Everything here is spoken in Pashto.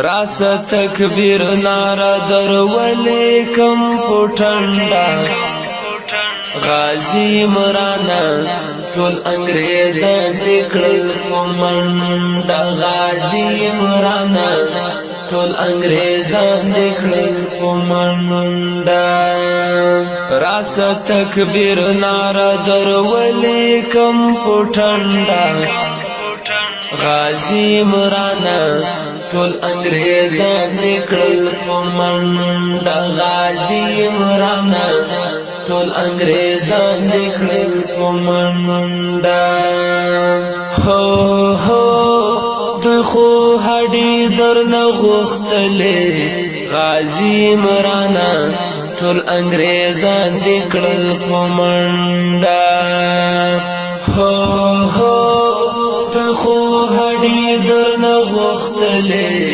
راس تکبیر نارا در ولیکم پټنډا غازی مرانا ټول انګریزان نکړل پمنډا غازی مرانا ټول انګریزان نکړل پمنډا راس تکبیر نارا در ولیکم پټنډا غازی مرانا ټول انګریزان نکړل پمنډا غازی مرانا ټول انګریزان نکړل پمنډا هو هو دوی خو هډې درنه غوښتلې غازی مرانا ټول انګریزان نکړل پمنډا هو هو دوی خو هډې درنه غوښتلې